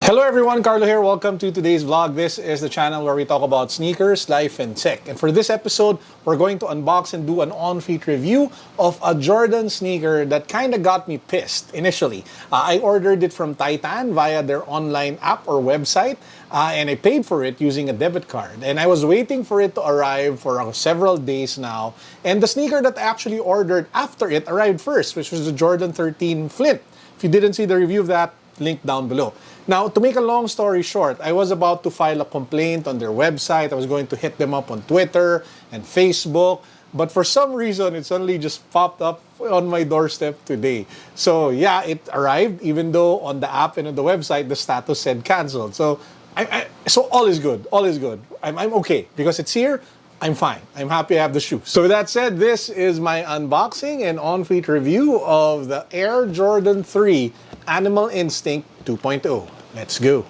Hello everyone, Carlo here. Welcome to today's vlog. This is the channel where we talk about sneakers, life, and tech. And for this episode, we're going to unbox and do an on-feet review of a Jordan sneaker that kind of got me pissed initially. I ordered it from Titan via their online app or website, and I paid for it using a debit card. And I was waiting for it to arrive for several days now. And the sneaker that I actually ordered after it arrived first, which was the Jordan 13 Flint. If you didn't see the review of that, link down below. Now, to make a long story short, I was about to file a complaint on their website. I was going to hit them up on Twitter and Facebook. But for some reason, it suddenly just popped up on my doorstep today. So yeah, it arrived, even though on the app and on the website, the status said canceled. So so all is good. All is good. I'm okay because it's here. I'm fine. I'm happy I have the shoes. So with that said, this is my unboxing and on-feet review of the Air Jordan 3 Animal Instinct 2.0. Let's go.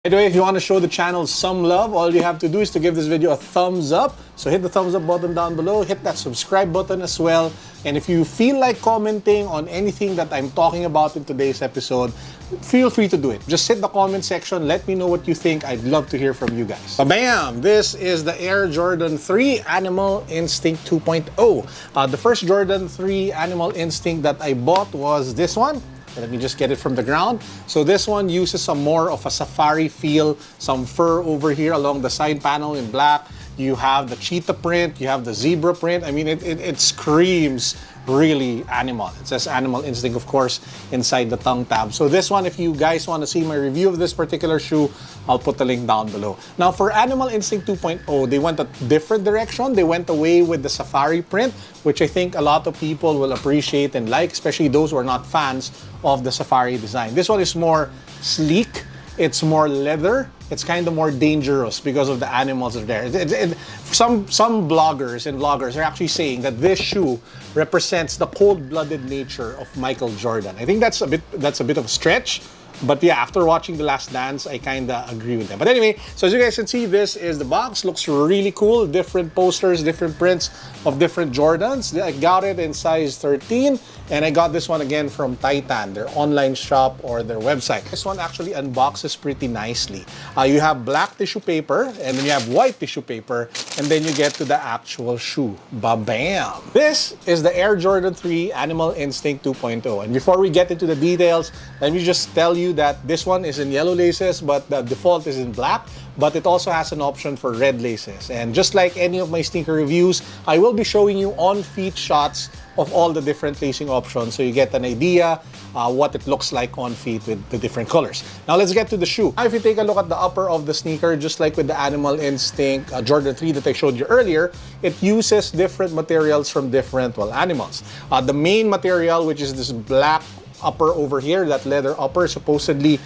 Anyway, if you want to show the channel some love, all you have to do is to give this video a thumbs up. So hit the thumbs up button down below, hit that subscribe button as well. And if you feel like commenting on anything that I'm talking about in today's episode, feel free to do it. Just hit the comment section, let me know what you think. I'd love to hear from you guys. Bam! This is the Air Jordan 3 Animal Instinct 2.0. The first Jordan 3 Animal Instinct that I bought was this one. Let me just get it from the ground. So this one uses some more of a safari feel, some fur over here along the side panel in black. You have the cheetah print, you have the zebra print. I mean, it screams really animal. It says Animal Instinct, of course, inside the tongue tab. So this one, if you guys want to see my review of this particular shoe, I'll put the link down below. Now, for Animal Instinct 2.0, they went a different direction. They went away with the safari print, which I think a lot of people will appreciate and like, especially those who are not fans of the safari design. This one is more sleek. It's more leather. It's kind of more dangerous because of the animals that are there. Some bloggers and vloggers are actually saying that this shoe represents the cold-blooded nature of Michael Jordan. I think that's a bit of a stretch. But yeah, after watching The Last Dance, I kind of agree with them. But anyway, so as you guys can see, this is the box. Looks really cool. Different posters, different prints of different Jordans. I got it in size 13. And I got this one again from Titan, their online shop or their website. This one actually unboxes pretty nicely. You have black tissue paper, and then you have white tissue paper, and then you get to the actual shoe. Ba-bam! This is the Air Jordan 3 Animal Instinct 2.0. And before we get into the details, let me just tell you that this one is in yellow laces, but the default is in black. But it also has an option for red laces. And just like any of my sneaker reviews, I will be showing you on-feet shots of all the different lacing options so you get an idea what it looks like on feet with the different colors. Now let's get to the shoe. Now if you take a look at the upper of the sneaker, just like with the Animal Instinct Jordan 3 that I showed you earlier, it uses different materials from different, well, animals. The main material, which is this black upper over here, that leather upper, supposedly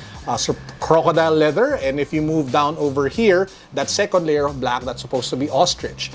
crocodile leather. And if you move down over here, that second layer of black, that's supposed to be ostrich.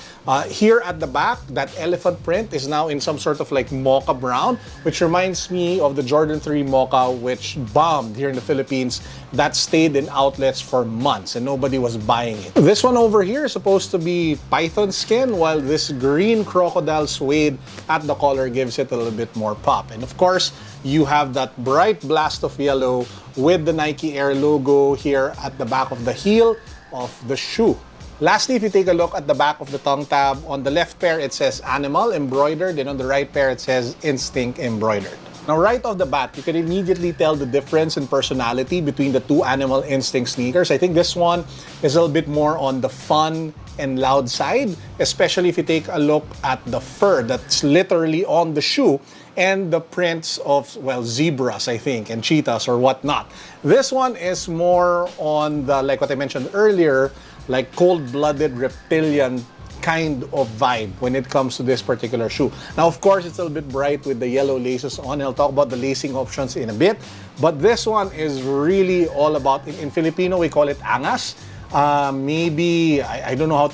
Here at the back, that elephant print is now in some sort of like mocha brown, which reminds me of the Jordan 3 mocha, which bombed here in the Philippines. That stayed in outlets for months and nobody was buying it. This one over here is supposed to be python skin, while this green crocodile suede at the collar gives it a little bit more pop. And of course, you have that bright blast of yellow with the Nike Air logo here at the back of the heel of the shoe. Lastly, if you take a look at the back of the tongue tab, on the left pair it says Animal embroidered, and on the right pair it says Instinct embroidered. Now right off the bat, you can immediately tell the difference in personality between the two Animal Instinct sneakers. I think this one is a little bit more on the fun and loud side, especially if you take a look at the fur that's literally on the shoe and the prints of, well, zebras, I think, and cheetahs or whatnot. This one is more on the, like what I mentioned earlier, like cold-blooded reptilian kind of vibe when it comes to this particular shoe. Now, of course, it's a little bit bright with the yellow laces on. I'll talk about the lacing options in a bit. But this one is really all about, in Filipino, we call it angas. Maybe, I don't know how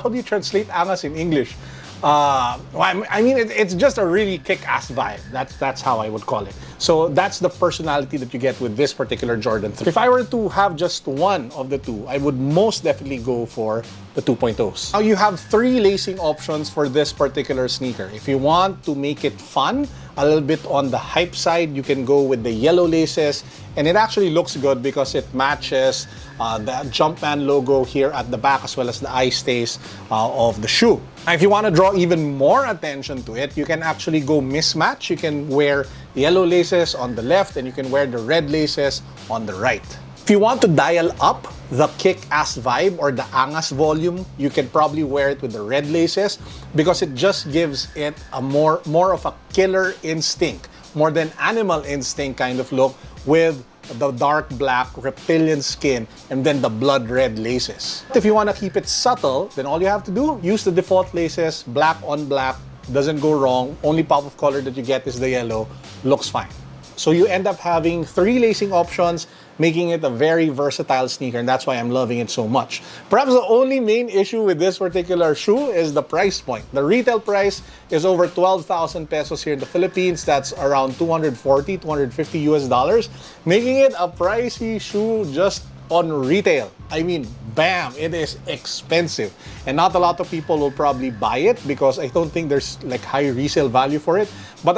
do you translate angas in English? I mean, it's just a really kick-ass vibe. That's how I would call it. So that's the personality that you get with this particular Jordan 3. If I were to have just one of the two, I would most definitely go for the 2.0s. Now you have three lacing options for this particular sneaker. If you want to make it fun, a little bit on the hype side, you can go with the yellow laces, and it actually looks good because it matches the Jumpman logo here at the back as well as the eye stays of the shoe. Now, if you want to draw even more attention to it, you can actually go mismatch. You can wear the yellow laces on the left and you can wear the red laces on the right. If you want to dial up the kick-ass vibe or the angas volume, you can probably wear it with the red laces because it just gives it a more of a killer instinct, more than animal instinct kind of look with the dark black reptilian skin and then the blood red laces. If you want to keep it subtle, then all you have to do, use the default laces, black on black, doesn't go wrong. Only pop of color that you get is the yellow, looks fine. So you end up having three lacing options, making it a very versatile sneaker, and that's why I'm loving it so much. Perhaps the only main issue with this particular shoe is the price point. The retail price is over 12,000 pesos here in the Philippines. That's around 240, 250 US dollars, making it a pricey shoe just on retail. I mean, bam, it is expensive. And not a lot of people will probably buy it because I don't think there's like high resale value for it. But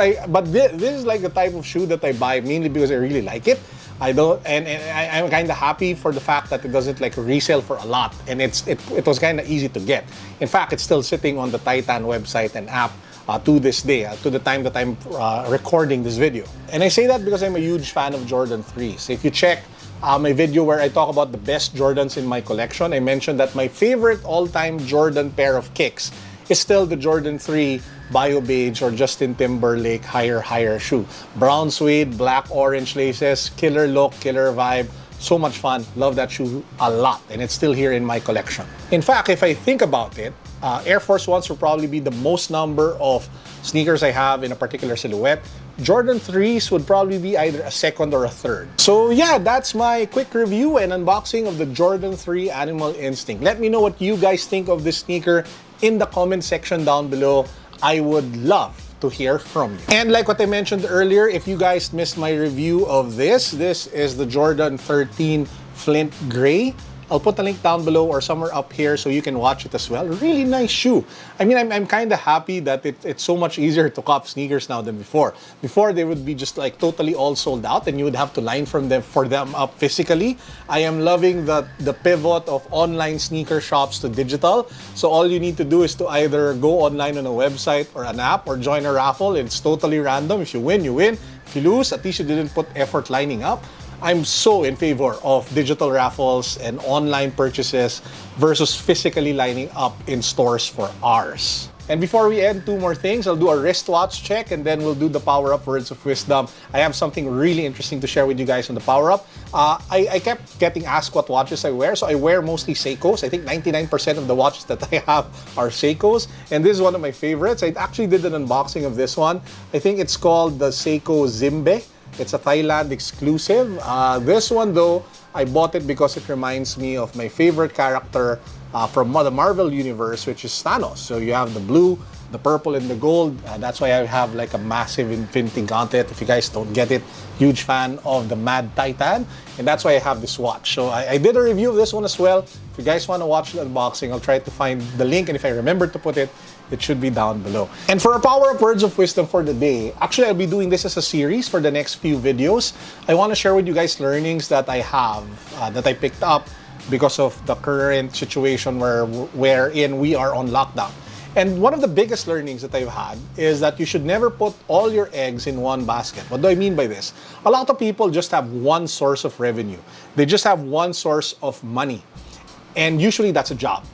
this is like the type of shoe that I buy mainly because I really like it. I'm kind of happy for the fact that it doesn't like resell for a lot, and it was kind of easy to get. In fact, it's still sitting on the Titan website and app to this day, to the time that I'm recording this video. And I say that because I'm a huge fan of Jordan 3s. If you check my video where I talk about the best Jordans in my collection, I mentioned that my favorite all-time Jordan pair of kicks is still the Jordan 3 Bio Beige or Justin Timberlake higher shoe. Brown suede, black orange laces, killer look, killer vibe. So much fun. Love that shoe a lot, and it's still here in my collection. In fact, if I think about it, Air Force Ones will probably be the most number of sneakers I have in a particular silhouette. Jordan 3s would probably be either a second or a third. So yeah, that's my quick review and unboxing of the Jordan 3 Animal Instinct. Let me know what you guys think of this sneaker in the comment section down below. I would love to hear from you. And like what I mentioned earlier, if you guys missed my review of this is the Jordan 13 Flint Gray. I'll put the link down below or somewhere up here so you can watch it as well. Really nice shoe. I mean, I'm kind of happy that it's so much easier to cop sneakers now than before. Before, they would be just like totally all sold out and you would have to line for them up physically. I am loving the pivot of online sneaker shops to digital. So all you need to do is to either go online on a website or an app or join a raffle. It's totally random. If you win, you win. If you lose, at least you didn't put effort lining up. I'm so in favor of digital raffles and online purchases versus physically lining up in stores for hours. And before we end, two more things. I'll do a wristwatch check and then we'll do the power-up words of wisdom. I have something really interesting to share with you guys on the power-up. I kept getting asked what watches I wear, so I wear mostly Seikos. I think 99% of the watches that I have are Seikos, and this is one of my favorites. I actually did an unboxing of this one. I think it's called the Seiko Zimbe. It's a Thailand exclusive. This one though, I bought it because it reminds me of my favorite character from the Marvel universe, which is Thanos. So you have the blue, the purple, and the gold. That's why I have like a massive Infinity Gauntlet. If you guys don't get it, huge fan of the Mad Titan. And that's why I have this watch. So I did a review of this one as well. If you guys want to watch the unboxing, I'll try to find the link. And if I remember to put it, it should be down below. And for our power-up words of wisdom for the day, actually I'll be doing this as a series for the next few videos. I want to share with you guys learnings that I have, that I picked up because of the current situation wherein we are on lockdown. And one of the biggest learnings that I've had is that you should never put all your eggs in one basket. What do I mean by this? A lot of people just have one source of revenue. They just have one source of money. And usually that's a job.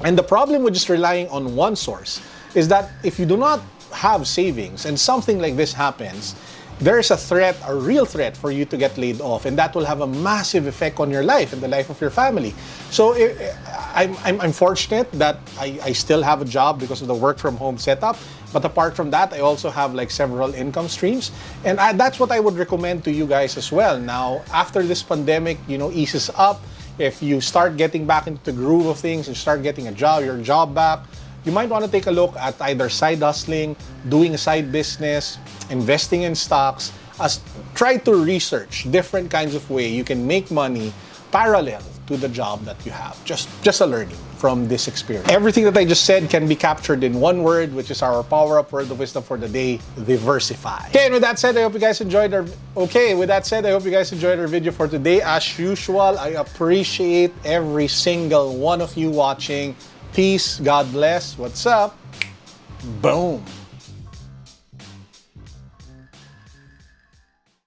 And the problem with just relying on one source is that if you do not have savings and something like this happens, there is a threat, a real threat for you to get laid off, and that will have a massive effect on your life and the life of your family. So I'm fortunate that I still have a job because of the work from home setup. But apart from that, I also have like several income streams. And that's what I would recommend to you guys as well. Now, after this pandemic, eases up, if you start getting back into the groove of things and start getting your job back, you might want to take a look at either side hustling, doing a side business, investing in stocks, try to research different kinds of way you can make money parallel to the job that you have. Just a learning from this experience. Everything that I just said can be captured in one word, which is our power-up word of wisdom for the day: diversify. Okay, and with that said, I hope you guys enjoyed our video for today. As usual, I appreciate every single one of you watching. Peace, God bless. What's up? Boom.